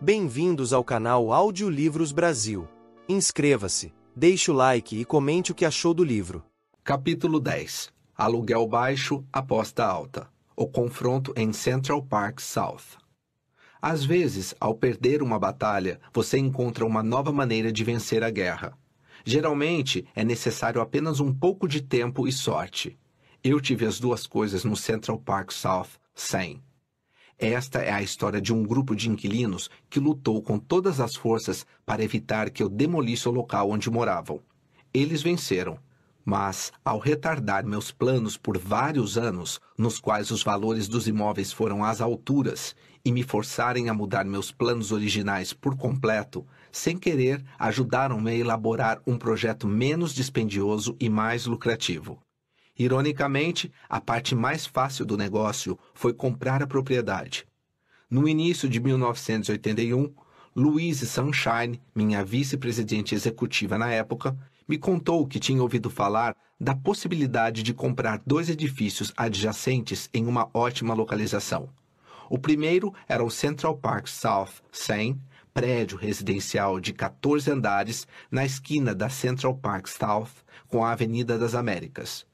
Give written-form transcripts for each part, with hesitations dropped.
Bem-vindos ao canal Audiolivros Brasil. Inscreva-se, deixe o like e comente o que achou do livro. Capítulo 10. Aluguel baixo, aposta alta. O confronto em Central Park South. Às vezes, ao perder uma batalha, você encontra uma nova maneira de vencer a guerra. Geralmente, é necessário apenas um pouco de tempo e sorte. Eu tive as duas coisas no Central Park South 100. Esta é a história de um grupo de inquilinos que lutou com todas as forças para evitar que eu demolisse o local onde moravam. Eles venceram, mas, ao retardar meus planos por vários anos, nos quais os valores dos imóveis foram às alturas, e me forçarem a mudar meus planos originais por completo, sem querer, ajudaram-me a elaborar um projeto menos dispendioso e mais lucrativo. Ironicamente, a parte mais fácil do negócio foi comprar a propriedade. No início de 1981, Louise Sunshine, minha vice-presidente executiva na época, me contou que tinha ouvido falar da possibilidade de comprar 2 edifícios adjacentes em uma ótima localização. O primeiro era o Central Park South 100, prédio residencial de 14 andares na esquina da Central Park South com a Avenida das Américas.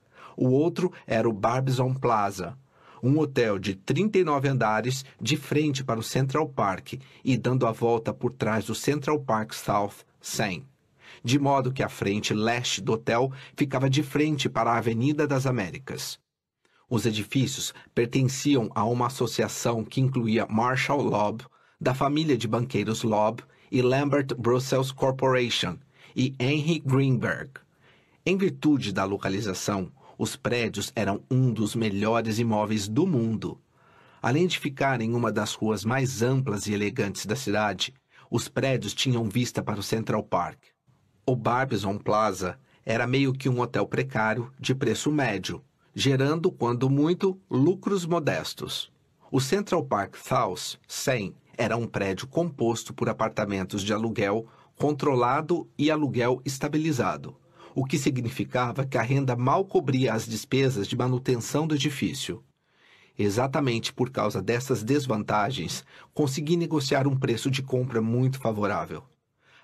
O outro era o Barbizon Plaza, um hotel de 39 andares de frente para o Central Park e dando a volta por trás do Central Park South 100, de modo que a frente leste do hotel ficava de frente para a Avenida das Américas. Os edifícios pertenciam a uma associação que incluía Marshall Loeb, da família de banqueiros Loeb, e Lambert Brussels Corporation, e Henry Greenberg. Em virtude da localização, os prédios eram um dos melhores imóveis do mundo. Além de ficar em uma das ruas mais amplas e elegantes da cidade, os prédios tinham vista para o Central Park. O Barbizon Plaza era meio que um hotel precário de preço médio, gerando, quando muito, lucros modestos. O Central Park South 100 era um prédio composto por apartamentos de aluguel controlado e aluguel estabilizado, o que significava que a renda mal cobria as despesas de manutenção do edifício. Exatamente por causa dessas desvantagens, consegui negociar um preço de compra muito favorável.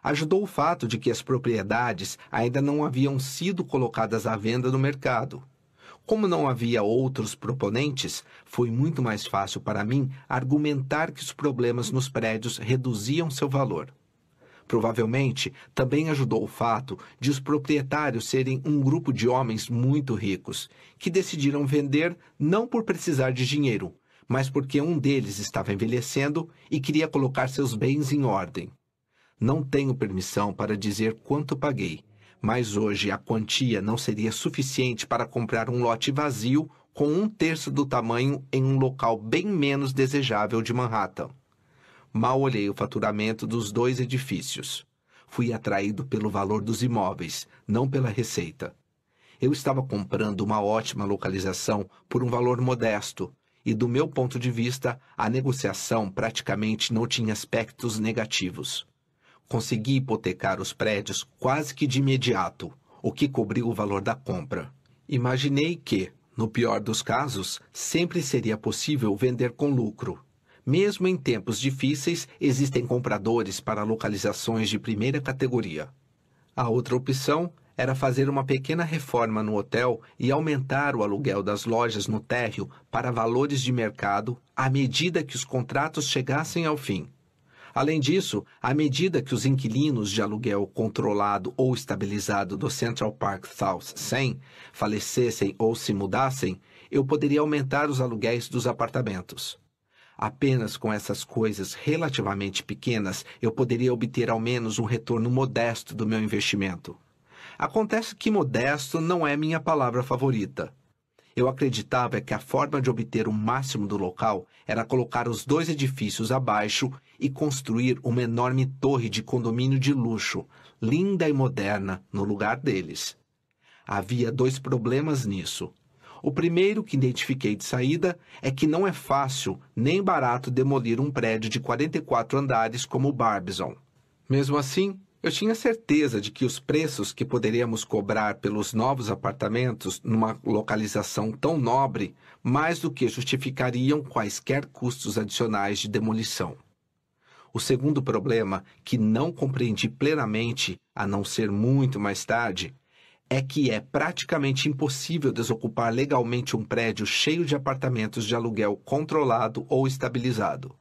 Ajudou o fato de que as propriedades ainda não haviam sido colocadas à venda no mercado. Como não havia outros proponentes, foi muito mais fácil para mim argumentar que os problemas nos prédios reduziam seu valor. Provavelmente, também ajudou o fato de os proprietários serem um grupo de homens muito ricos, que decidiram vender não por precisar de dinheiro, mas porque um deles estava envelhecendo e queria colocar seus bens em ordem. Não tenho permissão para dizer quanto paguei, mas hoje a quantia não seria suficiente para comprar um lote vazio com 1/3 do tamanho em um local bem menos desejável de Manhattan. Mal olhei o faturamento dos 2 edifícios. Fui atraído pelo valor dos imóveis, não pela receita. Eu estava comprando uma ótima localização por um valor modesto, e do meu ponto de vista, a negociação praticamente não tinha aspectos negativos. Consegui hipotecar os prédios quase que de imediato, o que cobriu o valor da compra. Imaginei que, no pior dos casos, sempre seria possível vender com lucro. Mesmo em tempos difíceis, existem compradores para localizações de primeira categoria. A outra opção era fazer uma pequena reforma no hotel e aumentar o aluguel das lojas no térreo para valores de mercado à medida que os contratos chegassem ao fim. Além disso, à medida que os inquilinos de aluguel controlado ou estabilizado do Central Park South 100 falecessem ou se mudassem, eu poderia aumentar os aluguéis dos apartamentos. Apenas com essas coisas relativamente pequenas, eu poderia obter ao menos um retorno modesto do meu investimento. Acontece que modesto não é minha palavra favorita. Eu acreditava que a forma de obter o máximo do local era colocar os 2 edifícios abaixo e construir uma enorme torre de condomínio de luxo, linda e moderna, no lugar deles. Havia 2 problemas nisso. O primeiro que identifiquei de saída é que não é fácil nem barato demolir um prédio de 44 andares como o Barbizon. Mesmo assim, eu tinha certeza de que os preços que poderíamos cobrar pelos novos apartamentos numa localização tão nobre mais do que justificariam quaisquer custos adicionais de demolição. O segundo problema, que não compreendi plenamente, a não ser muito mais tarde, é que é praticamente impossível desocupar legalmente um prédio cheio de apartamentos de aluguel controlado ou estabilizado.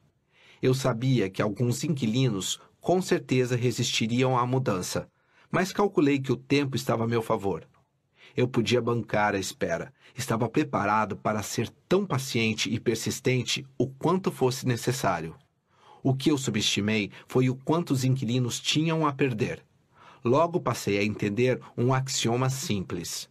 Eu sabia que alguns inquilinos com certeza resistiriam à mudança, mas calculei que o tempo estava a meu favor. Eu podia bancar a espera. Estava preparado para ser tão paciente e persistente o quanto fosse necessário. O que eu subestimei foi o quanto os inquilinos tinham a perder. Logo passei a entender um axioma simples.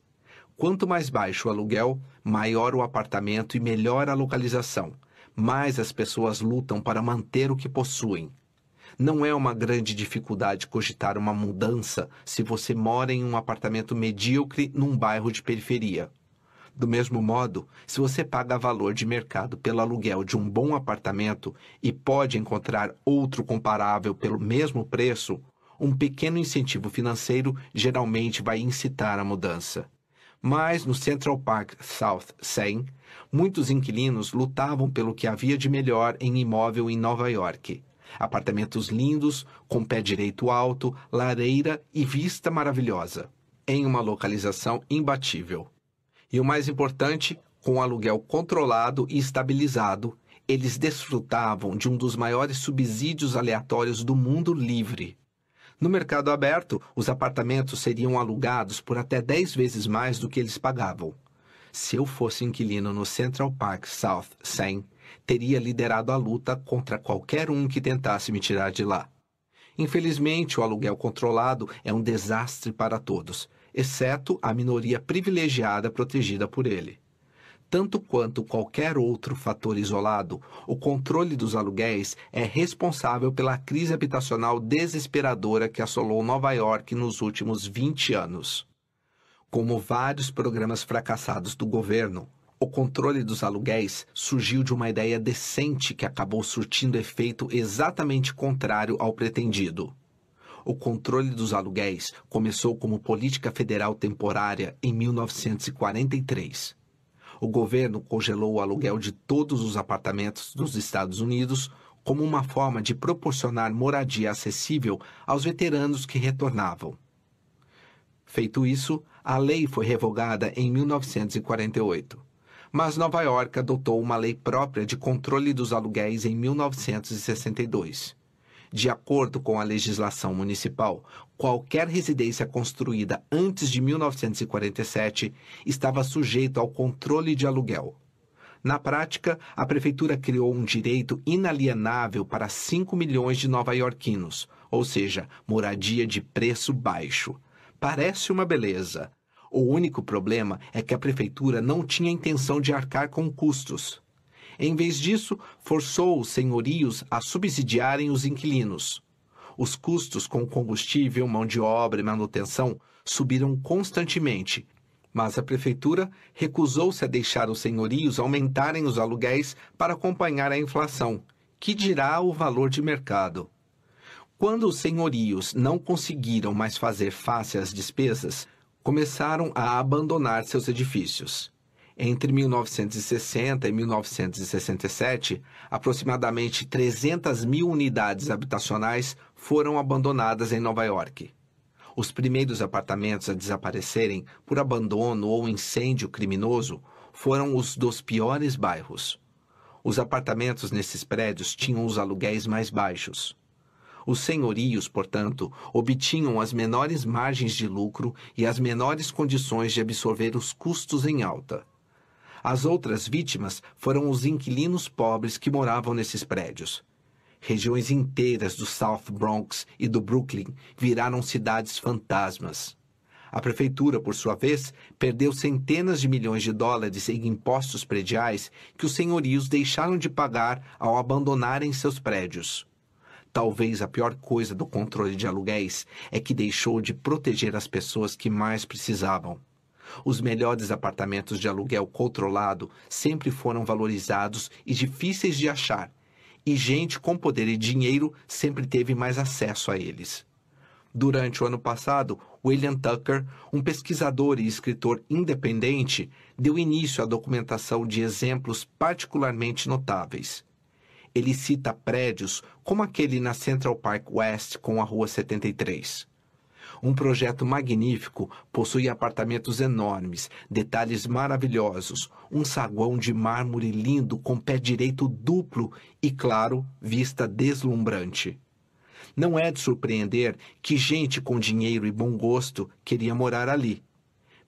Quanto mais baixo o aluguel, maior o apartamento e melhor a localização. Mais as pessoas lutam para manter o que possuem. Não é uma grande dificuldade cogitar uma mudança se você mora em um apartamento medíocre num bairro de periferia. Do mesmo modo, se você paga valor de mercado pelo aluguel de um bom apartamento e pode encontrar outro comparável pelo mesmo preço, um pequeno incentivo financeiro geralmente vai incitar a mudança. Mas no Central Park South 100, muitos inquilinos lutavam pelo que havia de melhor em imóvel em Nova York. Apartamentos lindos, com pé direito alto, lareira e vista maravilhosa, em uma localização imbatível. E o mais importante, com aluguel controlado e estabilizado, eles desfrutavam de um dos maiores subsídios aleatórios do mundo livre. No mercado aberto, os apartamentos seriam alugados por até 10 vezes mais do que eles pagavam. Se eu fosse inquilino no Central Park South 100, teria liderado a luta contra qualquer um que tentasse me tirar de lá. Infelizmente, o aluguel controlado é um desastre para todos, exceto a minoria privilegiada protegida por ele. Tanto quanto qualquer outro fator isolado, o controle dos aluguéis é responsável pela crise habitacional desesperadora que assolou Nova York nos últimos 20 anos. Como vários programas fracassados do governo, o controle dos aluguéis surgiu de uma ideia decente que acabou surtindo efeito exatamente contrário ao pretendido. O controle dos aluguéis começou como política federal temporária em 1943. O governo congelou o aluguel de todos os apartamentos dos Estados Unidos como uma forma de proporcionar moradia acessível aos veteranos que retornavam. Feito isso, a lei foi revogada em 1948. Mas Nova York adotou uma lei própria de controle dos aluguéis em 1962. De acordo com a legislação municipal, qualquer residência construída antes de 1947 estava sujeita ao controle de aluguel. Na prática, a prefeitura criou um direito inalienável para 5 milhões de nova-iorquinos, ou seja, moradia de preço baixo. Parece uma beleza. O único problema é que a prefeitura não tinha intenção de arcar com custos. Em vez disso, forçou os senhorios a subsidiarem os inquilinos. Os custos com combustível, mão de obra e manutenção subiram constantemente, mas a prefeitura recusou-se a deixar os senhorios aumentarem os aluguéis para acompanhar a inflação, que dirá o valor de mercado. Quando os senhorios não conseguiram mais fazer face às despesas, começaram a abandonar seus edifícios. Entre 1960 e 1967, aproximadamente 300 mil unidades habitacionais foram abandonadas em Nova York. Os primeiros apartamentos a desaparecerem por abandono ou incêndio criminoso foram os dos piores bairros. Os apartamentos nesses prédios tinham os aluguéis mais baixos. Os senhorios, portanto, obtinham as menores margens de lucro e as menores condições de absorver os custos em alta. As outras vítimas foram os inquilinos pobres que moravam nesses prédios. Regiões inteiras do South Bronx e do Brooklyn viraram cidades fantasmas. A prefeitura, por sua vez, perdeu centenas de milhões de dólares em impostos prediais que os senhorios deixaram de pagar ao abandonarem seus prédios. Talvez a pior coisa do controle de aluguéis é que deixou de proteger as pessoas que mais precisavam. Os melhores apartamentos de aluguel controlado sempre foram valorizados e difíceis de achar, e gente com poder e dinheiro sempre teve mais acesso a eles. Durante o ano passado, William Tucker, um pesquisador e escritor independente, deu início à documentação de exemplos particularmente notáveis. Ele cita prédios como aquele na Central Park West com a Rua 73. Um projeto magnífico, possui apartamentos enormes, detalhes maravilhosos, um saguão de mármore lindo com pé direito duplo e, claro, vista deslumbrante. Não é de surpreender que gente com dinheiro e bom gosto queria morar ali.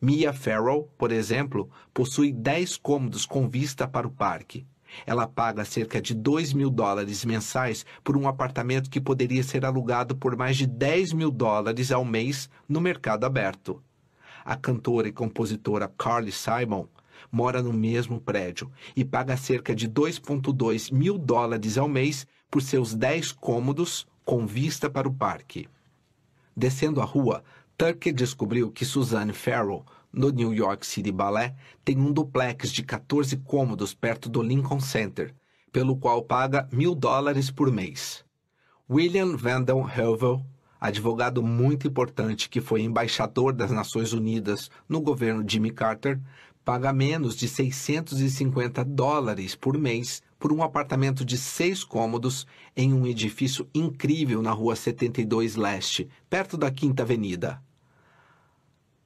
Mia Farrow, por exemplo, possui 10 cômodos com vista para o parque. Ela paga cerca de $2.000 mensais por um apartamento que poderia ser alugado por mais de $10.000 ao mês no mercado aberto. A cantora e compositora Carly Simon mora no mesmo prédio e paga cerca de $2.2 mil ao mês por seus 10 cômodos com vista para o parque. Descendo a rua, Tucker descobriu que Suzanne Farrow, no New York City Ballet, tem um duplex de 14 cômodos perto do Lincoln Center, pelo qual paga $1.000 por mês. William Vandal Helvel, advogado muito importante que foi embaixador das Nações Unidas no governo Jimmy Carter, paga menos de $650 por mês por um apartamento de 6 cômodos em um edifício incrível na Rua 72 Leste, perto da Quinta Avenida.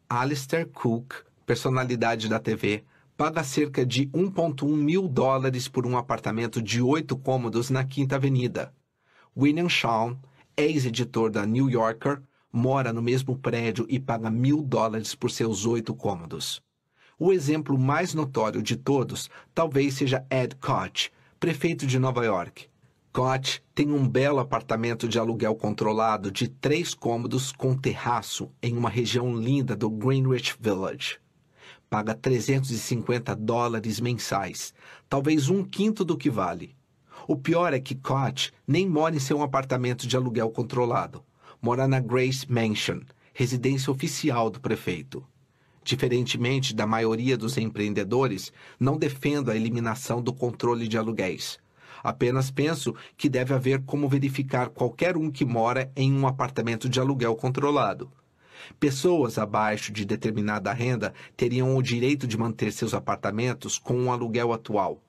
Alistair Cook, personalidade da TV, paga cerca de $1.1 mil por um apartamento de 8 cômodos na Quinta Avenida. William Shawn, ex-editor da New Yorker, mora no mesmo prédio e paga $1.000 por seus 8 cômodos. O exemplo mais notório de todos talvez seja Ed Koch, prefeito de Nova York. Koch tem um belo apartamento de aluguel controlado de 3 cômodos com terraço em uma região linda do Greenwich Village. Paga $350 mensais, talvez 1/5 do que vale. O pior é que Koch nem mora em seu apartamento de aluguel controlado. Mora na Grace Mansion, residência oficial do prefeito. Diferentemente da maioria dos empreendedores, não defendo a eliminação do controle de aluguéis. Apenas penso que deve haver como verificar qualquer um que mora em um apartamento de aluguel controlado. Pessoas abaixo de determinada renda teriam o direito de manter seus apartamentos com o aluguel atual.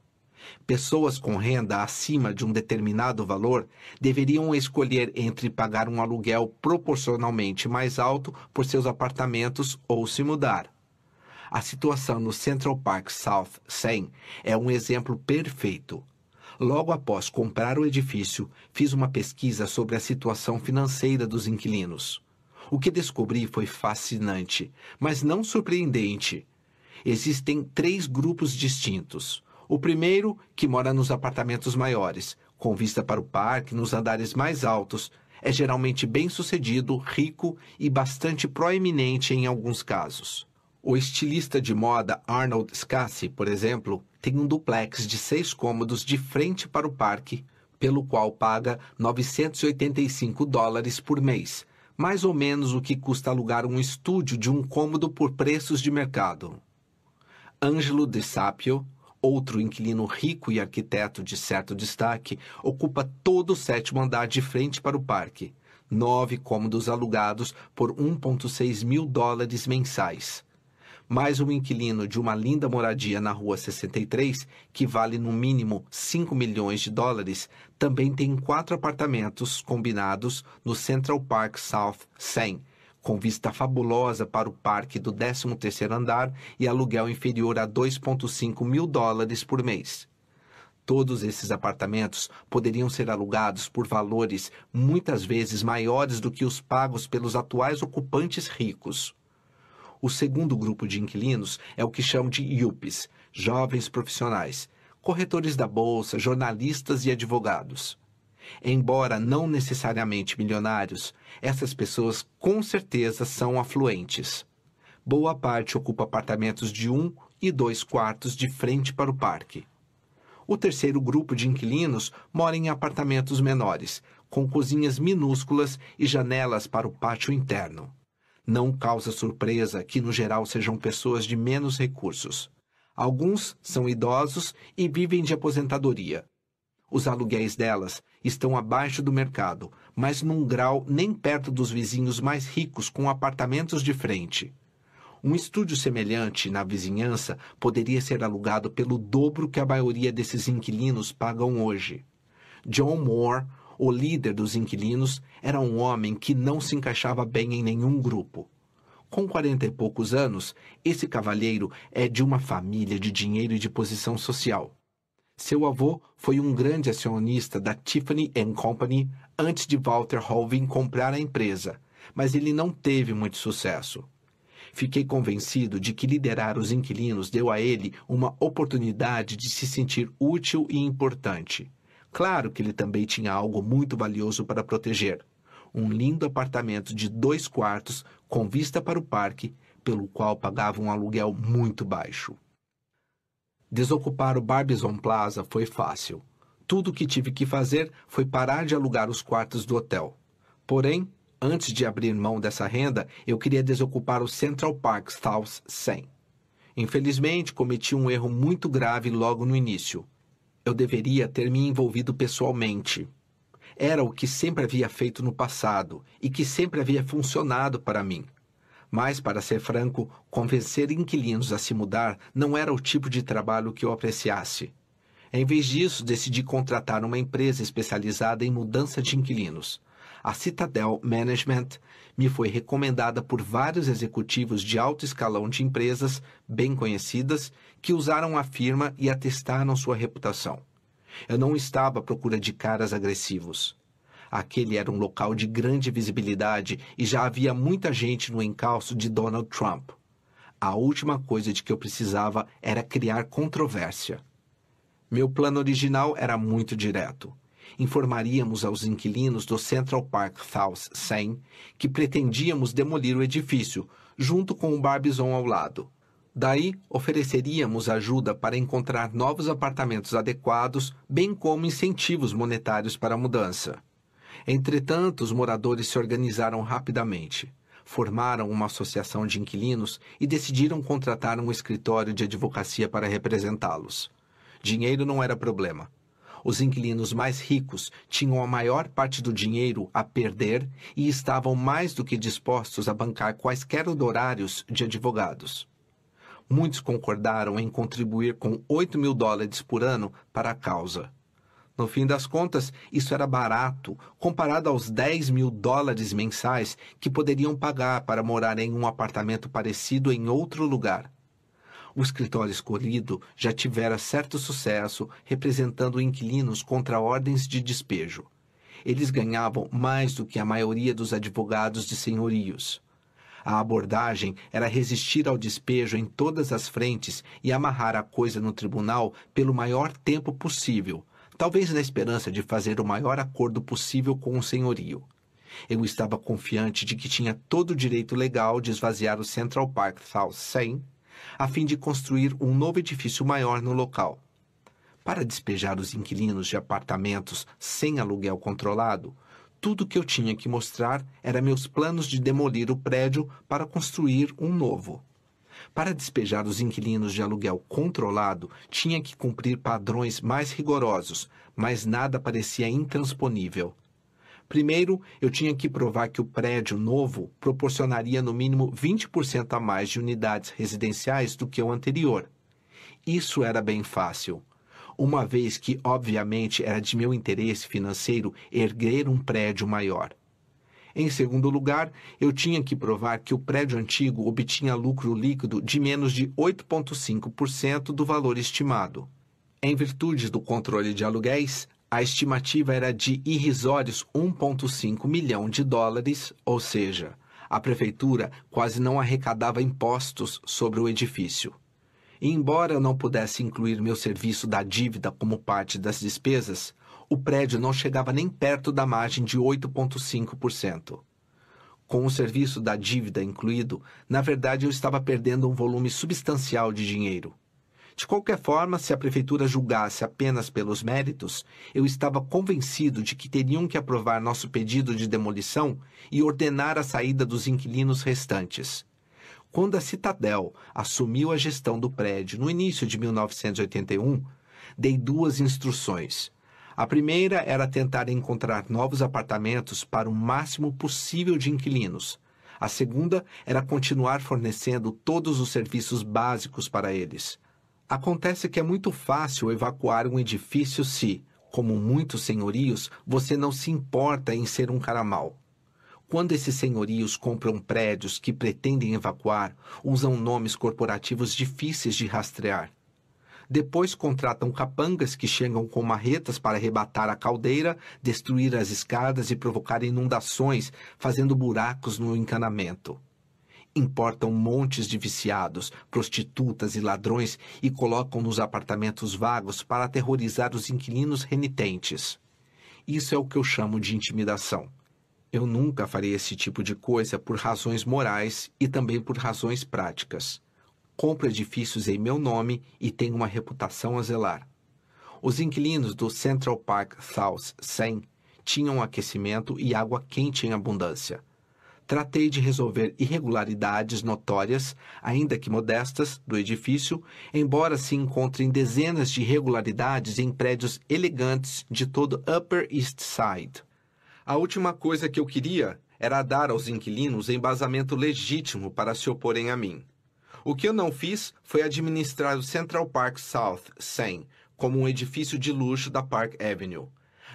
Pessoas com renda acima de um determinado valor deveriam escolher entre pagar um aluguel proporcionalmente mais alto por seus apartamentos ou se mudar. A situação no Central Park South 100 é um exemplo perfeito. Logo após comprar o edifício, fiz uma pesquisa sobre a situação financeira dos inquilinos. O que descobri foi fascinante, mas não surpreendente. Existem 3 grupos distintos. O primeiro, que mora nos apartamentos maiores, com vista para o parque nos andares mais altos, é geralmente bem-sucedido, rico e bastante proeminente em alguns casos. O estilista de moda Arnold Scassi, por exemplo, tem um duplex de 6 cômodos de frente para o parque, pelo qual paga $985 por mês, mais ou menos o que custa alugar um estúdio de um cômodo por preços de mercado. Angelo De Sapio, outro inquilino rico e arquiteto de certo destaque, ocupa todo o 7º andar de frente para o parque, 9 cômodos alugados por $1.6 mil mensais. Mais um inquilino de uma linda moradia na Rua 63, que vale no mínimo $5 milhões, também tem 4 apartamentos combinados no Central Park South 100, com vista fabulosa para o parque do 13º andar e aluguel inferior a $2.5 mil por mês. Todos esses apartamentos poderiam ser alugados por valores muitas vezes maiores do que os pagos pelos atuais ocupantes ricos. O segundo grupo de inquilinos é o que chamam de yuppies, jovens profissionais, corretores da bolsa, jornalistas e advogados. Embora não necessariamente milionários, essas pessoas com certeza são afluentes. Boa parte ocupa apartamentos de 1 e 2 quartos de frente para o parque. O terceiro grupo de inquilinos mora em apartamentos menores, com cozinhas minúsculas e janelas para o pátio interno. Não causa surpresa que, no geral, sejam pessoas de menos recursos. Alguns são idosos e vivem de aposentadoria. Os aluguéis delas estão abaixo do mercado, mas num grau nem perto dos vizinhos mais ricos com apartamentos de frente. Um estúdio semelhante na vizinhança poderia ser alugado pelo dobro que a maioria desses inquilinos pagam hoje. John Moore, o líder dos inquilinos, era um homem que não se encaixava bem em nenhum grupo. Com 40 e poucos anos, esse cavalheiro é de uma família de dinheiro e de posição social. Seu avô foi um grande acionista da Tiffany & Company antes de Walter Holvin comprar a empresa, mas ele não teve muito sucesso. Fiquei convencido de que liderar os inquilinos deu a ele uma oportunidade de se sentir útil e importante. Claro que ele também tinha algo muito valioso para proteger: um lindo apartamento de 2 quartos com vista para o parque, pelo qual pagava um aluguel muito baixo. Desocupar o Barbizon Plaza foi fácil. Tudo o que tive que fazer foi parar de alugar os quartos do hotel. Porém, antes de abrir mão dessa renda, eu queria desocupar o Central Park South 100. Infelizmente, cometi um erro muito grave logo no início. Eu deveria ter me envolvido pessoalmente. Era o que sempre havia feito no passado e que sempre havia funcionado para mim. Mas, para ser franco, convencer inquilinos a se mudar não era o tipo de trabalho que eu apreciasse. Em vez disso, decidi contratar uma empresa especializada em mudança de inquilinos. A Citadel Management me foi recomendada por vários executivos de alto escalão de empresas bem conhecidas que usaram a firma e atestaram sua reputação. Eu não estava à procura de caras agressivos. Aquele era um local de grande visibilidade e já havia muita gente no encalço de Donald Trump. A última coisa de que eu precisava era criar controvérsia. Meu plano original era muito direto. Informaríamos aos inquilinos do Central Park South 100 que pretendíamos demolir o edifício, junto com o Barbizon ao lado. Daí, ofereceríamos ajuda para encontrar novos apartamentos adequados, bem como incentivos monetários para a mudança. Entretanto, os moradores se organizaram rapidamente. Formaram uma associação de inquilinos e decidiram contratar um escritório de advocacia para representá-los. Dinheiro não era problema. Os inquilinos mais ricos tinham a maior parte do dinheiro a perder e estavam mais do que dispostos a bancar quaisquer honorários de advogados. Muitos concordaram em contribuir com $8.000 por ano para a causa. No fim das contas, isso era barato, comparado aos $10.000 mensais que poderiam pagar para morar em um apartamento parecido em outro lugar. O escritório escolhido já tivera certo sucesso representando inquilinos contra ordens de despejo. Eles ganhavam mais do que a maioria dos advogados de senhorios. A abordagem era resistir ao despejo em todas as frentes e amarrar a coisa no tribunal pelo maior tempo possível, talvez na esperança de fazer o maior acordo possível com o senhorio. Eu estava confiante de que tinha todo o direito legal de esvaziar o Central Park South 100, a fim de construir um novo edifício maior no local. Para despejar os inquilinos de apartamentos sem aluguel controlado, tudo que eu tinha que mostrar era meus planos de demolir o prédio para construir um novo. Para despejar os inquilinos de aluguel controlado, tinha que cumprir padrões mais rigorosos, mas nada parecia intransponível. Primeiro, eu tinha que provar que o prédio novo proporcionaria no mínimo 20% a mais de unidades residenciais do que o anterior. Isso era bem fácil, uma vez que, obviamente, era de meu interesse financeiro erguer um prédio maior. Em segundo lugar, eu tinha que provar que o prédio antigo obtinha lucro líquido de menos de 8,5% do valor estimado. Em virtude do controle de aluguéis, a estimativa era de irrisórios $1,5 milhão, ou seja, a prefeitura quase não arrecadava impostos sobre o edifício. E embora eu não pudesse incluir meu serviço da dívida como parte das despesas, o prédio não chegava nem perto da margem de 8,5%. Com o serviço da dívida incluído, na verdade eu estava perdendo um volume substancial de dinheiro. De qualquer forma, se a prefeitura julgasse apenas pelos méritos, eu estava convencido de que teriam que aprovar nosso pedido de demolição e ordenar a saída dos inquilinos restantes. Quando a Citadel assumiu a gestão do prédio no início de 1981, dei 2 instruções. A primeira era tentar encontrar novos apartamentos para o máximo possível de inquilinos. A segunda era continuar fornecendo todos os serviços básicos para eles. Acontece que é muito fácil evacuar um edifício se, Como muitos senhorios, você não se importa em ser um cara mau. Quando esses senhorios compram prédios que pretendem evacuar, usam nomes corporativos difíceis de rastrear. Depois contratam capangas que chegam com marretas para arrebatar a caldeira, destruir as escadas e provocar inundações, fazendo buracos no encanamento. Importam montes de viciados, prostitutas e ladrões e colocam nos apartamentos vagos para aterrorizar os inquilinos renitentes. Isso é o que eu chamo de intimidação. Eu nunca faria esse tipo de coisa por razões morais e também por razões práticas. Compro edifícios em meu nome e tenho uma reputação a zelar. Os inquilinos do Central Park South 100 tinham aquecimento e água quente em abundância. Tratei de resolver irregularidades notórias, ainda que modestas, do edifício, embora se encontrem dezenas de irregularidades em prédios elegantes de todo Upper East Side. A última coisa que eu queria era dar aos inquilinos embasamento legítimo para se oporem a mim. O que eu não fiz foi administrar o Central Park South 100 como um edifício de luxo da Park Avenue.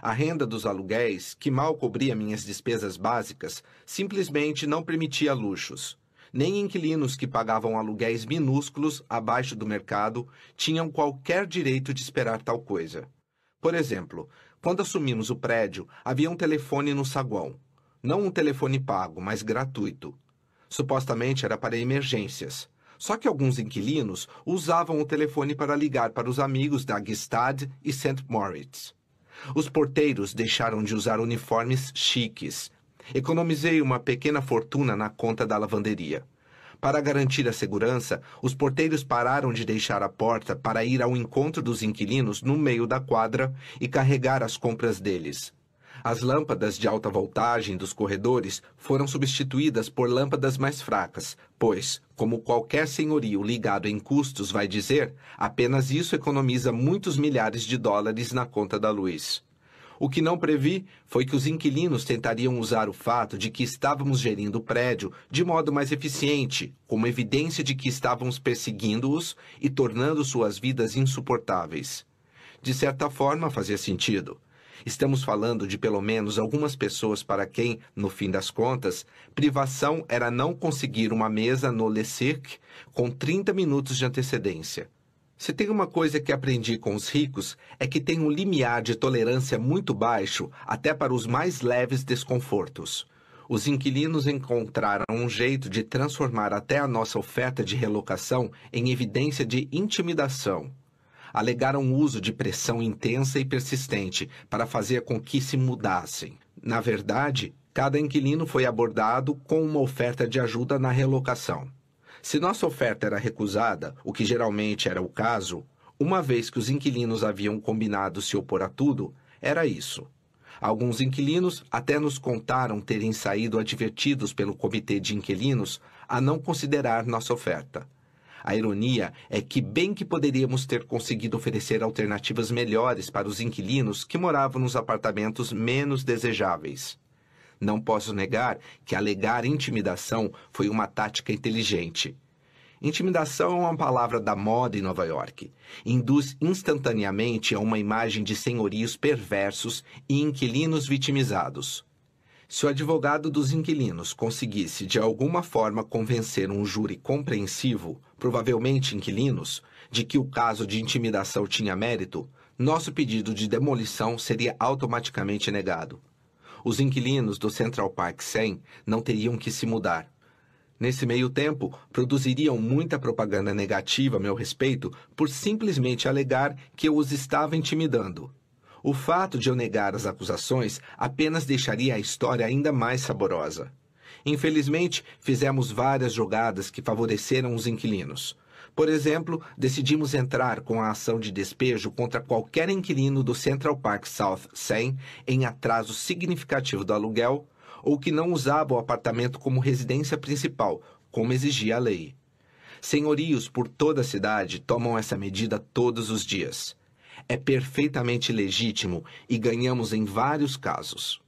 A renda dos aluguéis, que mal cobria minhas despesas básicas, simplesmente não permitia luxos. Nem inquilinos que pagavam aluguéis minúsculos abaixo do mercado tinham qualquer direito de esperar tal coisa. Por exemplo, quando assumimos o prédio, havia um telefone no saguão. Não um telefone pago, mas gratuito. Supostamente era para emergências. Só que alguns inquilinos usavam o telefone para ligar para os amigos da Gstaad e St. Moritz. Os porteiros deixaram de usar uniformes chiques. Economizei uma pequena fortuna na conta da lavanderia. Para garantir a segurança, os porteiros pararam de deixar a porta para ir ao encontro dos inquilinos no meio da quadra e carregar as compras deles. As lâmpadas de alta voltagem dos corredores foram substituídas por lâmpadas mais fracas, pois, como qualquer senhorio ligado em custos vai dizer, apenas isso economiza muitos milhares de dólares na conta da luz. O que não previ foi que os inquilinos tentariam usar o fato de que estávamos gerindo o prédio de modo mais eficiente, como evidência de que estávamos perseguindo-os e tornando suas vidas insuportáveis. De certa forma, fazia sentido. Estamos falando de pelo menos algumas pessoas para quem, no fim das contas, privação era não conseguir uma mesa no Le Cirque com 30 minutos de antecedência. Se tem uma coisa que aprendi com os ricos, é que tem um limiar de tolerância muito baixo até para os mais leves desconfortos. Os inquilinos encontraram um jeito de transformar até a nossa oferta de relocação em evidência de intimidação. Alegaram o uso de pressão intensa e persistente para fazer com que se mudassem. Na verdade, cada inquilino foi abordado com uma oferta de ajuda na relocação. Se nossa oferta era recusada, o que geralmente era o caso, uma vez que os inquilinos haviam combinado se opor a tudo, era isso. Alguns inquilinos até nos contaram terem saído advertidos pelo comitê de inquilinos a não considerar nossa oferta. A ironia é que bem que poderíamos ter conseguido oferecer alternativas melhores para os inquilinos que moravam nos apartamentos menos desejáveis. Não posso negar que alegar intimidação foi uma tática inteligente. Intimidação é uma palavra da moda em Nova York. Induz instantaneamente a uma imagem de senhorios perversos e inquilinos vitimizados. Se o advogado dos inquilinos conseguisse de alguma forma convencer um júri compreensivo, provavelmente inquilinos, de que o caso de intimidação tinha mérito, nosso pedido de demolição seria automaticamente negado. Os inquilinos do Central Park 100 não teriam que se mudar. Nesse meio tempo, produziriam muita propaganda negativa a meu respeito por simplesmente alegar que eu os estava intimidando. O fato de eu negar as acusações apenas deixaria a história ainda mais saborosa. Infelizmente, fizemos várias jogadas que favoreceram os inquilinos. Por exemplo, decidimos entrar com a ação de despejo contra qualquer inquilino do Central Park South 100 em atraso significativo do aluguel ou que não usava o apartamento como residência principal, como exigia a lei. Senhorios por toda a cidade tomam essa medida todos os dias. É perfeitamente legítimo e ganhamos em vários casos.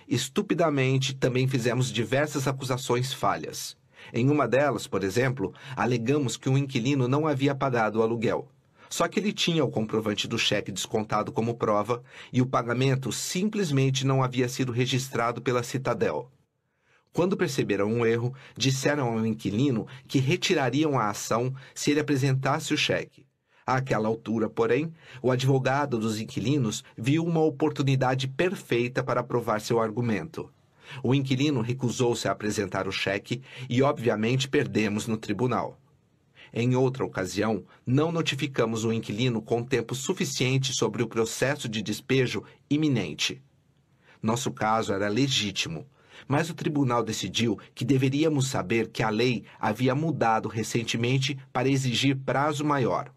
Estupidamente, também fizemos diversas acusações falhas. Em uma delas, por exemplo, alegamos que o inquilino não havia pagado o aluguel. Só que ele tinha o comprovante do cheque descontado como prova e o pagamento simplesmente não havia sido registrado pela Citadel. Quando perceberam um erro, disseram ao inquilino que retirariam a ação se ele apresentasse o cheque. Àquela altura, porém, o advogado dos inquilinos viu uma oportunidade perfeita para provar seu argumento. O inquilino recusou-se a apresentar o cheque e, obviamente, perdemos no tribunal. Em outra ocasião, não notificamos o inquilino com tempo suficiente sobre o processo de despejo iminente. Nosso caso era legítimo, mas o tribunal decidiu que deveríamos saber que a lei havia mudado recentemente para exigir prazo maior.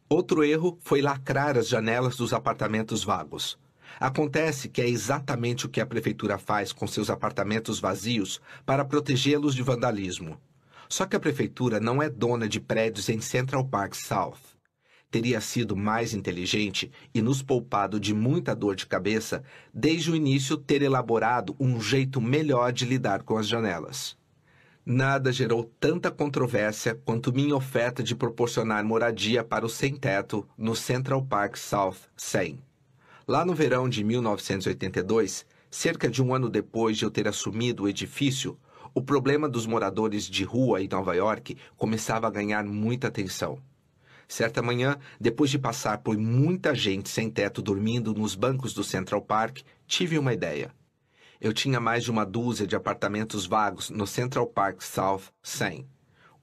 Outro erro foi lacrar as janelas dos apartamentos vagos. Acontece que é exatamente o que a prefeitura faz com seus apartamentos vazios para protegê-los de vandalismo. Só que a prefeitura não é dona de prédios em Central Park South. Teria sido mais inteligente e nos poupado de muita dor de cabeça desde o início ter elaborado um jeito melhor de lidar com as janelas. Nada gerou tanta controvérsia quanto minha oferta de proporcionar moradia para o sem-teto no Central Park South 100. Lá no verão de 1982, cerca de um ano depois de eu ter assumido o edifício, o problema dos moradores de rua em Nova York começava a ganhar muita atenção. Certa manhã, depois de passar por muita gente sem teto dormindo nos bancos do Central Park, tive uma ideia. Eu tinha mais de uma dúzia de apartamentos vagos no Central Park South 100.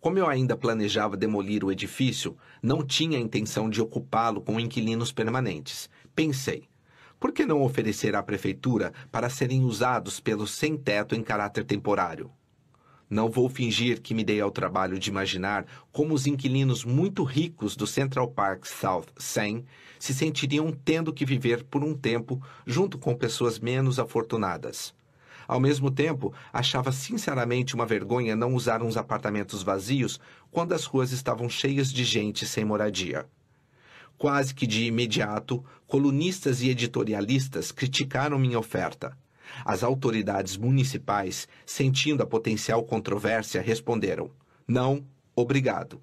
Como eu ainda planejava demolir o edifício, não tinha a intenção de ocupá-lo com inquilinos permanentes. Pensei, por que não oferecer à prefeitura para serem usados pelos sem-teto em caráter temporário? Não vou fingir que me dei ao trabalho de imaginar como os inquilinos muito ricos do Central Park South 100 se sentiriam tendo que viver por um tempo junto com pessoas menos afortunadas. Ao mesmo tempo, achava sinceramente uma vergonha não usar uns apartamentos vazios quando as ruas estavam cheias de gente sem moradia. Quase que de imediato, colunistas e editorialistas criticaram minha oferta. As autoridades municipais, sentindo a potencial controvérsia, responderam: não, obrigado.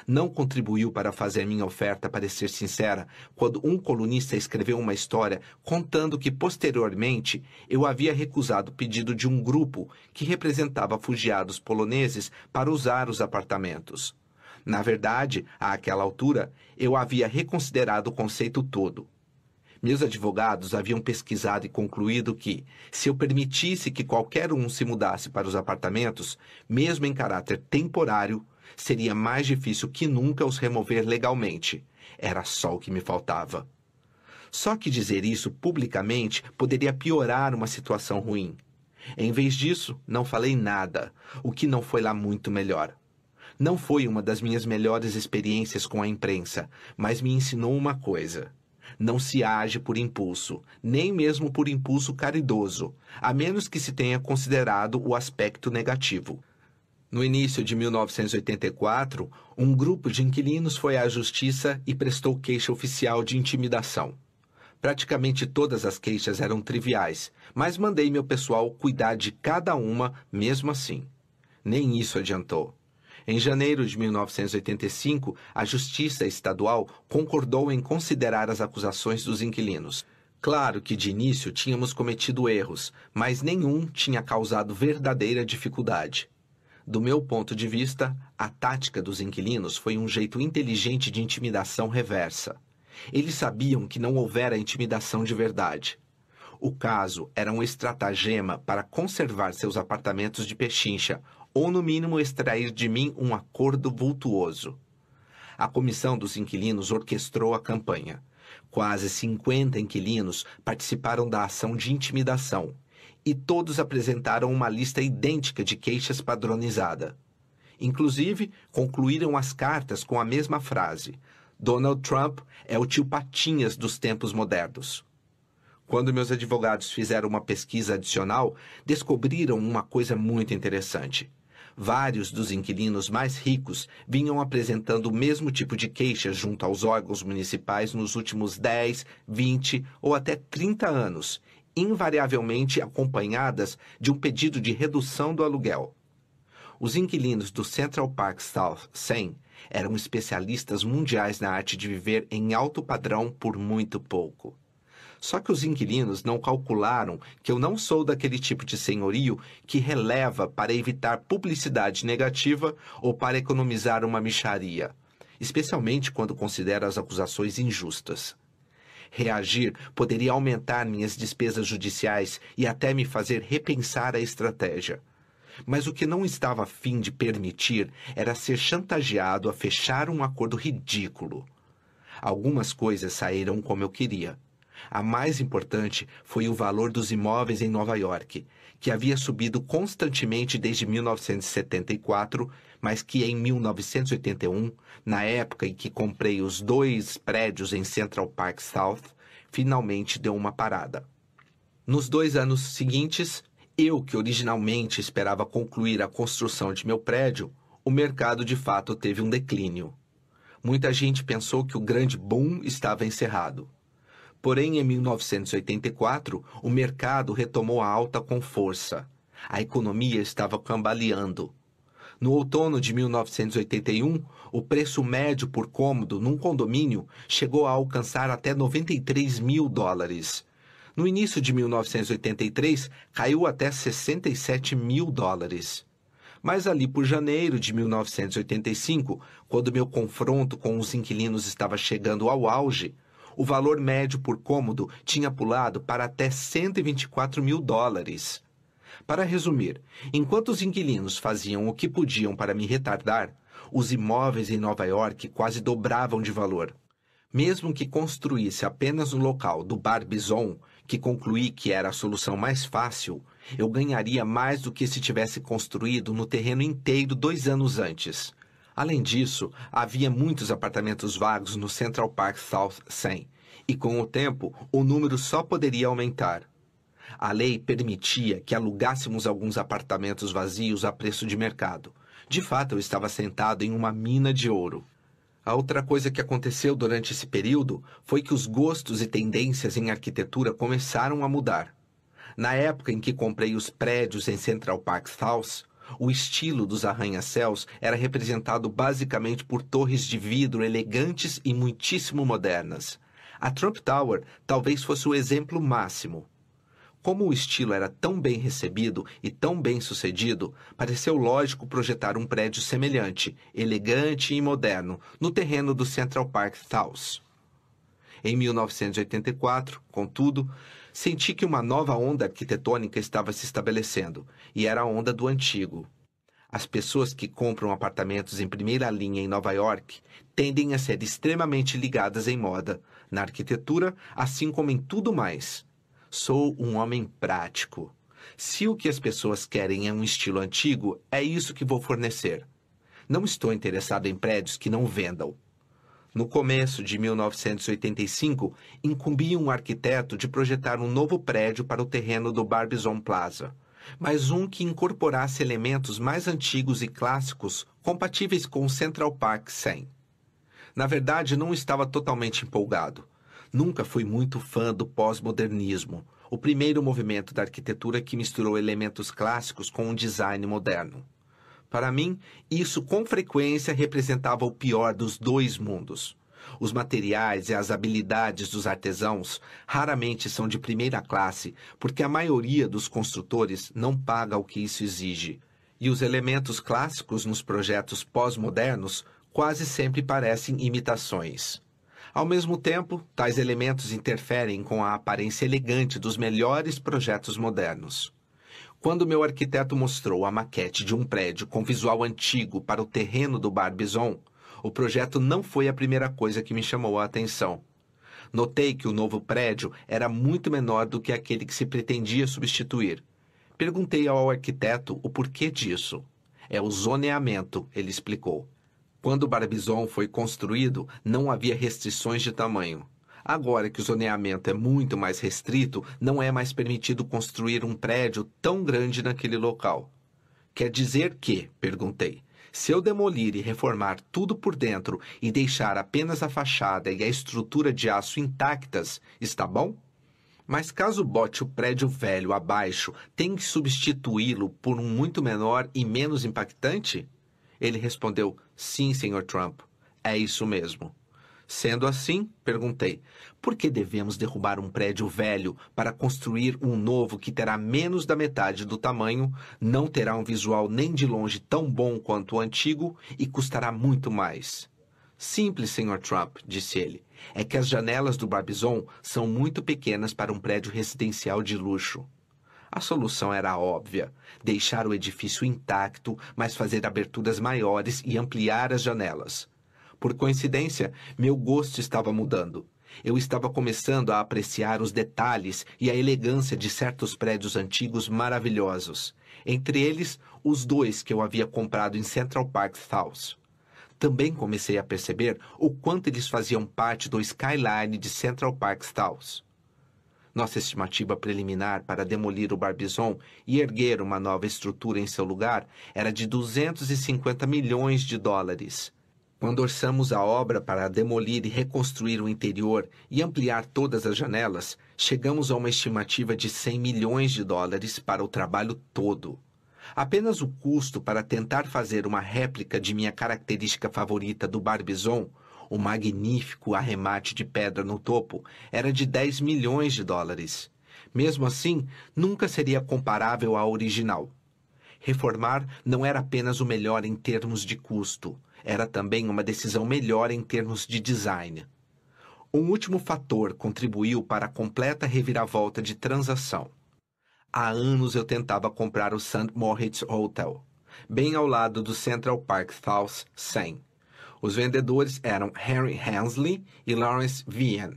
Não contribuiu para fazer minha oferta parecer sincera quando um colunista escreveu uma história contando que, posteriormente, eu havia recusado o pedido de um grupo que representava refugiados poloneses para usar os apartamentos. Na verdade, àquela altura, eu havia reconsiderado o conceito todo. Meus advogados haviam pesquisado e concluído que, se eu permitisse que qualquer um se mudasse para os apartamentos, mesmo em caráter temporário, seria mais difícil que nunca os remover legalmente. Era só o que me faltava. Só que dizer isso publicamente poderia piorar uma situação ruim. Em vez disso, não falei nada, o que não foi lá muito melhor. Não foi uma das minhas melhores experiências com a imprensa, mas me ensinou uma coisa. Não se age por impulso, nem mesmo por impulso caridoso, a menos que se tenha considerado o aspecto negativo. No início de 1984, um grupo de inquilinos foi à justiça e prestou queixa oficial de intimidação. Praticamente todas as queixas eram triviais, mas mandei meu pessoal cuidar de cada uma mesmo assim. Nem isso adiantou. Em janeiro de 1985, a Justiça Estadual concordou em considerar as acusações dos inquilinos. Claro que de início tínhamos cometido erros, mas nenhum tinha causado verdadeira dificuldade. Do meu ponto de vista, a tática dos inquilinos foi um jeito inteligente de intimidação reversa. Eles sabiam que não houvera intimidação de verdade. O caso era um estratagema para conservar seus apartamentos de pechincha, ou no mínimo extrair de mim um acordo vultuoso. A comissão dos inquilinos orquestrou a campanha. Quase 50 inquilinos participaram da ação de intimidação, e todos apresentaram uma lista idêntica de queixas padronizada. Inclusive, concluíram as cartas com a mesma frase: Donald Trump é o tio Patinhas dos tempos modernos. Quando meus advogados fizeram uma pesquisa adicional, descobriram uma coisa muito interessante. Vários dos inquilinos mais ricos vinham apresentando o mesmo tipo de queixas junto aos órgãos municipais nos últimos 10, 20 ou até 30 anos, invariavelmente acompanhadas de um pedido de redução do aluguel. Os inquilinos do Central Park South 100 Eram especialistas mundiais na arte de viver em alto padrão por muito pouco. Só que os inquilinos não calcularam que eu não sou daquele tipo de senhorio que releva para evitar publicidade negativa ou para economizar uma mixaria, especialmente quando considero as acusações injustas. Reagir poderia aumentar minhas despesas judiciais e até me fazer repensar a estratégia. Mas o que não estava a fim de permitir era ser chantageado a fechar um acordo ridículo. Algumas coisas saíram como eu queria. A mais importante foi o valor dos imóveis em Nova York, que havia subido constantemente desde 1974, mas que em 1981, na época em que comprei os 2 prédios em Central Park South, finalmente deu uma parada. Nos 2 anos seguintes, eu que originalmente esperava concluir a construção de meu prédio, o mercado de fato teve um declínio. Muita gente pensou que o grande boom estava encerrado. Porém, em 1984, o mercado retomou a alta com força. A economia estava cambaleando. No outono de 1981, o preço médio por cômodo num condomínio chegou a alcançar até $93 mil. No início de 1983, caiu até $67 mil. Mas ali por janeiro de 1985, quando meu confronto com os inquilinos estava chegando ao auge, o valor médio por cômodo tinha pulado para até $124 mil. Para resumir, enquanto os inquilinos faziam o que podiam para me retardar, os imóveis em Nova York quase dobravam de valor. Mesmo que construísse apenas no local do Bar Bison, que concluí que era a solução mais fácil, eu ganharia mais do que se tivesse construído no terreno inteiro 2 anos antes. Além disso, havia muitos apartamentos vagos no Central Park South 100, e com o tempo, o número só poderia aumentar. A lei permitia que alugássemos alguns apartamentos vazios a preço de mercado. De fato, eu estava sentado em uma mina de ouro. A outra coisa que aconteceu durante esse período foi que os gostos e tendências em arquitetura começaram a mudar. Na época em que comprei os prédios em Central Park South, o estilo dos arranha-céus era representado basicamente por torres de vidro elegantes e muitíssimo modernas. A Trump Tower talvez fosse o exemplo máximo. Como o estilo era tão bem recebido e tão bem sucedido, pareceu lógico projetar um prédio semelhante, elegante e moderno, no terreno do Central Park South. Em 1984, contudo, senti que uma nova onda arquitetônica estava se estabelecendo, e era a onda do antigo. As pessoas que compram apartamentos em primeira linha em Nova York tendem a ser extremamente ligadas em moda, na arquitetura, assim como em tudo mais. Sou um homem prático. Se o que as pessoas querem é um estilo antigo, é isso que vou fornecer. Não estou interessado em prédios que não vendam. No começo de 1985, incumbi um arquiteto de projetar um novo prédio para o terreno do Barbizon Plaza, mas um que incorporasse elementos mais antigos e clássicos compatíveis com o Central Park 100. Na verdade, não estava totalmente empolgado. Nunca fui muito fã do pós-modernismo, o primeiro movimento da arquitetura que misturou elementos clássicos com um design moderno. Para mim, isso com frequência representava o pior dos 2 mundos. Os materiais e as habilidades dos artesãos raramente são de primeira classe, porque a maioria dos construtores não paga o que isso exige. E os elementos clássicos nos projetos pós-modernos quase sempre parecem imitações. Ao mesmo tempo, tais elementos interferem com a aparência elegante dos melhores projetos modernos. Quando meu arquiteto mostrou a maquete de um prédio com visual antigo para o terreno do Bar Bison, o projeto não foi a primeira coisa que me chamou a atenção. Notei que o novo prédio era muito menor do que aquele que se pretendia substituir. Perguntei ao arquiteto o porquê disso. É o zoneamento, ele explicou. Quando o Bar Bison foi construído, não havia restrições de tamanho. Agora que o zoneamento é muito mais restrito, não é mais permitido construir um prédio tão grande naquele local. Quer dizer que, perguntei, se eu demolir e reformar tudo por dentro e deixar apenas a fachada e a estrutura de aço intactas, está bom? Mas caso bote o prédio velho abaixo, tem que substituí-lo por um muito menor e menos impactante? Ele respondeu, Sim, Sr. Trump, é isso mesmo. Sendo assim, perguntei, por que devemos derrubar um prédio velho para construir um novo que terá menos da metade do tamanho, não terá um visual nem de longe tão bom quanto o antigo e custará muito mais? Simples, Sr. Trump, disse ele. É que as janelas do Barbizon são muito pequenas para um prédio residencial de luxo. A solução era óbvia: deixar o edifício intacto, mas fazer aberturas maiores e ampliar as janelas. Por coincidência, meu gosto estava mudando. Eu estava começando a apreciar os detalhes e a elegância de certos prédios antigos maravilhosos, entre eles os dois que eu havia comprado em Central Park South. Também comecei a perceber o quanto eles faziam parte do skyline de Central Park South. Nossa estimativa preliminar para demolir o Barbizon e erguer uma nova estrutura em seu lugar era de 250 milhões de dólares. Quando orçamos a obra para demolir e reconstruir o interior e ampliar todas as janelas, chegamos a uma estimativa de 100 milhões de dólares para o trabalho todo. Apenas o custo para tentar fazer uma réplica de minha característica favorita do Barbizon, o magnífico arremate de pedra no topo, era de 10 milhões de dólares. Mesmo assim, nunca seria comparável à original. Reformar não era apenas o melhor em termos de custo, era também uma decisão melhor em termos de design. Um último fator contribuiu para a completa reviravolta de transação. Há anos eu tentava comprar o St. Moritz Hotel, bem ao lado do Central Park South 100. Os vendedores eram Henry Hensley e Lawrence Vian,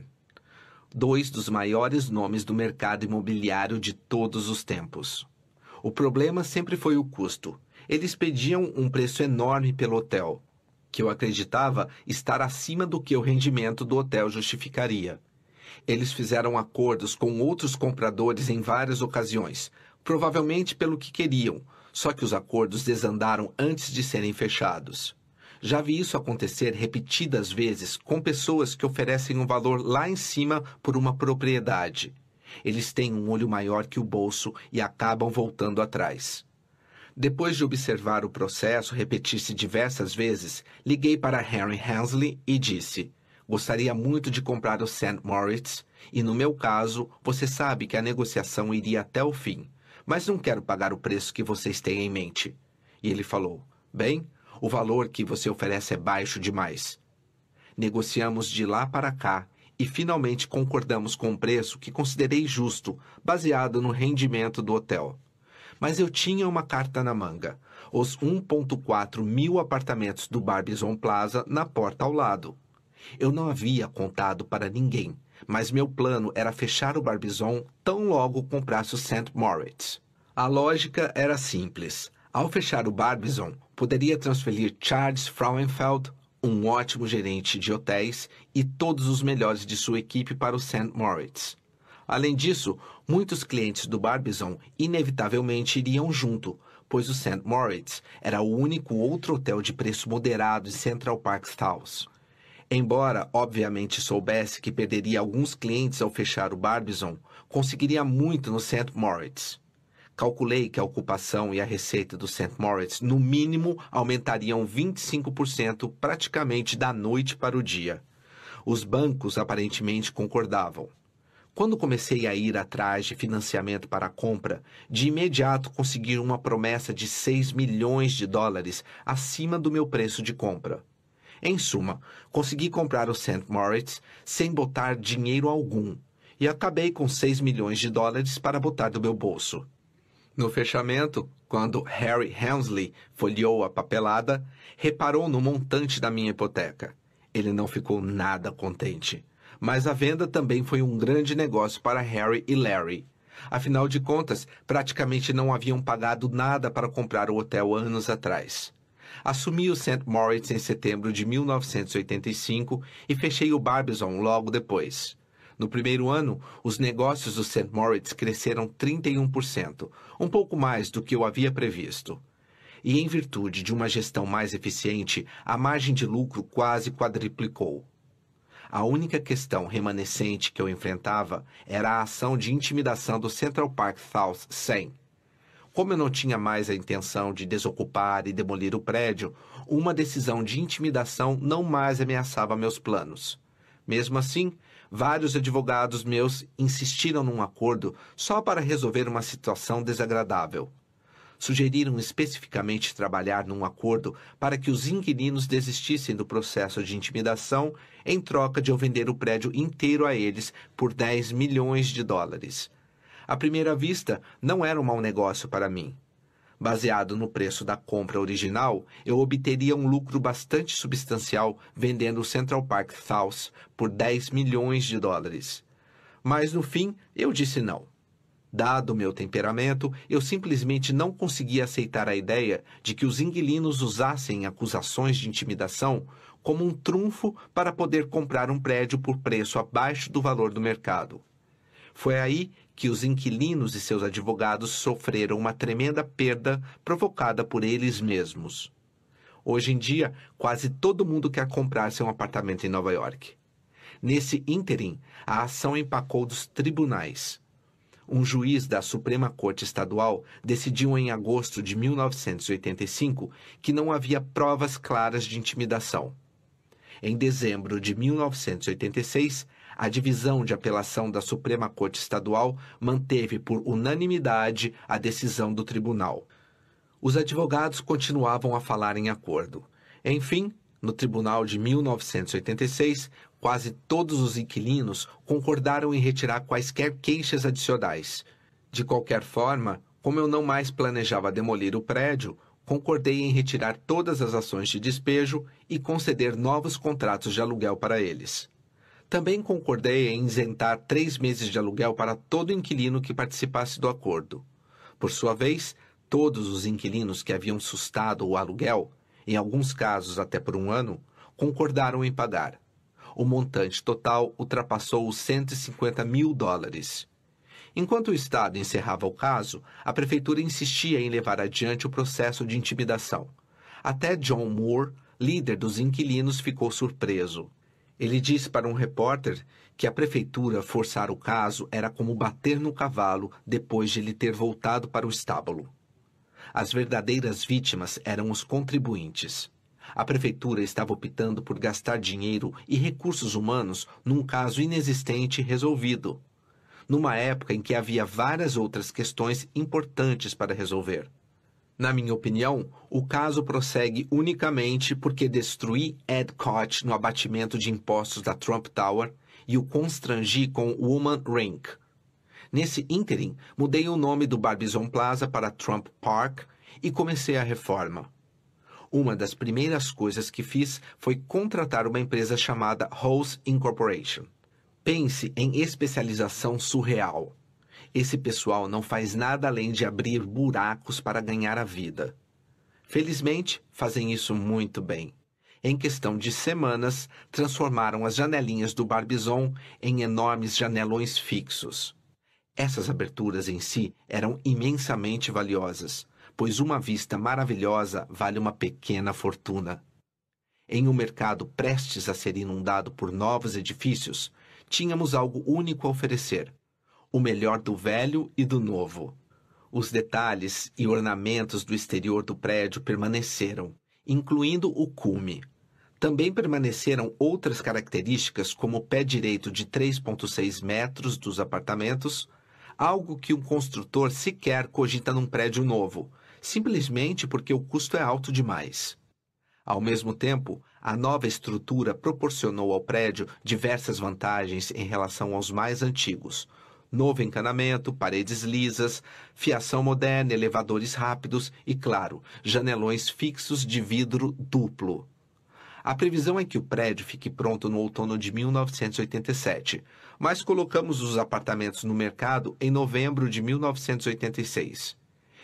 dois dos maiores nomes do mercado imobiliário de todos os tempos. O problema sempre foi o custo. Eles pediam um preço enorme pelo hotel, que eu acreditava estar acima do que o rendimento do hotel justificaria. Eles fizeram acordos com outros compradores em várias ocasiões, provavelmente pelo que queriam, só que os acordos desandaram antes de serem fechados. Já vi isso acontecer repetidas vezes com pessoas que oferecem um valor lá em cima por uma propriedade. Eles têm um olho maior que o bolso e acabam voltando atrás. Depois de observar o processo repetir-se diversas vezes, liguei para Henry Hensley e disse: gostaria muito de comprar o St. Moritz, e no meu caso, você sabe que a negociação iria até o fim, mas não quero pagar o preço que vocês têm em mente. E ele falou: bem, o valor que você oferece é baixo demais. Negociamos de lá para cá e finalmente concordamos com um preço que considerei justo, baseado no rendimento do hotel. Mas eu tinha uma carta na manga: os 1,4 mil apartamentos do Barbizon Plaza na porta ao lado. Eu não havia contado para ninguém, mas meu plano era fechar o Barbizon tão logo comprasse o St. Moritz. A lógica era simples. Ao fechar o Barbizon, poderia transferir Charles Frauenfeld, um ótimo gerente de hotéis, e todos os melhores de sua equipe para o St. Moritz. Além disso, muitos clientes do Barbizon inevitavelmente iriam junto, pois o St. Moritz era o único outro hotel de preço moderado em Central Park South. Embora, obviamente, soubesse que perderia alguns clientes ao fechar o Barbizon, conseguiria muito no St. Moritz. Calculei que a ocupação e a receita do St. Moritz, no mínimo, aumentariam 25% praticamente da noite para o dia. Os bancos aparentemente concordavam. Quando comecei a ir atrás de financiamento para a compra, de imediato consegui uma promessa de 6 milhões de dólares acima do meu preço de compra. Em suma, consegui comprar o St. Moritz sem botar dinheiro algum, e acabei com 6 milhões de dólares para botar do meu bolso. No fechamento, quando Harry Hensley folheou a papelada, reparou no montante da minha hipoteca. Ele não ficou nada contente. Mas a venda também foi um grande negócio para Harry e Larry. Afinal de contas, praticamente não haviam pagado nada para comprar o hotel anos atrás. Assumi o St. Moritz em setembro de 1985 e fechei o Barbizon logo depois. No primeiro ano, os negócios do St. Moritz cresceram 31%, um pouco mais do que eu havia previsto. E em virtude de uma gestão mais eficiente, a margem de lucro quase quadriplicou. A única questão remanescente que eu enfrentava era a ação de intimidação do Central Park South 100. Como eu não tinha mais a intenção de desocupar e demolir o prédio, uma decisão de intimidação não mais ameaçava meus planos. Mesmo assim, vários advogados meus insistiram num acordo só para resolver uma situação desagradável. Sugeriram especificamente trabalhar num acordo para que os inquilinos desistissem do processo de intimidação em troca de eu vender o prédio inteiro a eles por 10 milhões de dólares. À primeira vista, não era um mau negócio para mim. Baseado no preço da compra original, eu obteria um lucro bastante substancial vendendo o Central Park South por 10 milhões de dólares. Mas, no fim, eu disse não. Dado o meu temperamento, eu simplesmente não conseguia aceitar a ideia de que os inquilinos usassem acusações de intimidação como um trunfo para poder comprar um prédio por preço abaixo do valor do mercado. Foi aí que os inquilinos e seus advogados sofreram uma tremenda perda provocada por eles mesmos. Hoje em dia, quase todo mundo quer comprar seu apartamento em Nova York. Nesse ínterim, a ação empacou dos tribunais. Um juiz da Suprema Corte Estadual decidiu em agosto de 1985 que não havia provas claras de intimidação. Em dezembro de 1986, a Divisão de Apelação da Suprema Corte Estadual manteve por unanimidade a decisão do tribunal. Os advogados continuavam a falar em acordo. Enfim, no tribunal de 1986, quase todos os inquilinos concordaram em retirar quaisquer queixas adicionais. De qualquer forma, como eu não mais planejava demolir o prédio, concordei em retirar todas as ações de despejo e conceder novos contratos de aluguel para eles. Também concordei em isentar 3 meses de aluguel para todo inquilino que participasse do acordo. Por sua vez, todos os inquilinos que haviam sustado o aluguel, em alguns casos até por 1 ano, concordaram em pagar. O montante total ultrapassou os 150 mil dólares. Enquanto o Estado encerrava o caso, a Prefeitura insistia em levar adiante o processo de intimidação. Até John Moore, líder dos inquilinos, ficou surpreso. Ele disse para um repórter que a Prefeitura forçar o caso era como bater no cavalo depois de ele ter voltado para o estábulo. As verdadeiras vítimas eram os contribuintes. A Prefeitura estava optando por gastar dinheiro e recursos humanos num caso inexistente e resolvido, numa época em que havia várias outras questões importantes para resolver. Na minha opinião, o caso prossegue unicamente porque destruí Ed Koch no abatimento de impostos da Trump Tower e o constrangi com Woman Rink. Nesse ínterim, mudei o nome do Barbizon Plaza para Trump Park e comecei a reforma. Uma das primeiras coisas que fiz foi contratar uma empresa chamada Rose Incorporation. Pense em especialização surreal. Esse pessoal não faz nada além de abrir buracos para ganhar a vida. Felizmente, fazem isso muito bem. Em questão de semanas, transformaram as janelinhas do Barbizon em enormes janelões fixos. Essas aberturas em si eram imensamente valiosas, pois uma vista maravilhosa vale uma pequena fortuna. Em um mercado prestes a ser inundado por novos edifícios, tínhamos algo único a oferecer: o melhor do velho e do novo. Os detalhes e ornamentos do exterior do prédio permaneceram, incluindo o cume. Também permaneceram outras características, como o pé direito de 3,6 metros dos apartamentos, algo que um construtor sequer cogita num prédio novo, simplesmente porque o custo é alto demais. Ao mesmo tempo, a nova estrutura proporcionou ao prédio diversas vantagens em relação aos mais antigos: novo encanamento, paredes lisas, fiação moderna, elevadores rápidos e, claro, janelões fixos de vidro duplo. A previsão é que o prédio fique pronto no outono de 1987, mas colocamos os apartamentos no mercado em novembro de 1986.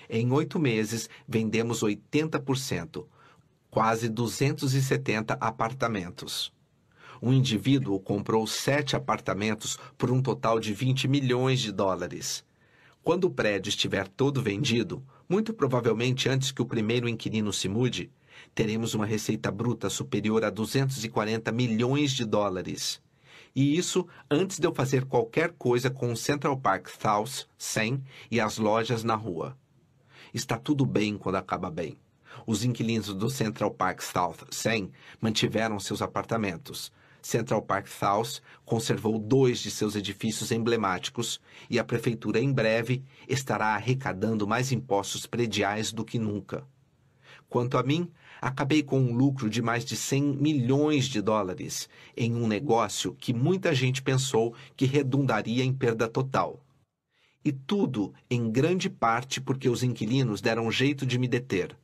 Em 8 meses, vendemos 80%, quase 270 apartamentos. Um indivíduo comprou 7 apartamentos por um total de 20 milhões de dólares. Quando o prédio estiver todo vendido, muito provavelmente antes que o primeiro inquilino se mude, teremos uma receita bruta superior a 240 milhões de dólares. E isso antes de eu fazer qualquer coisa com o Central Park South 100 e as lojas na rua. Está tudo bem quando acaba bem. Os inquilinos do Central Park South 100 mantiveram seus apartamentos. Central Park South conservou 2 de seus edifícios emblemáticos e a prefeitura em breve estará arrecadando mais impostos prediais do que nunca. Quanto a mim, acabei com um lucro de mais de 100 milhões de dólares em um negócio que muita gente pensou que redundaria em perda total. E tudo, em grande parte, porque os inquilinos deram jeito de me deter.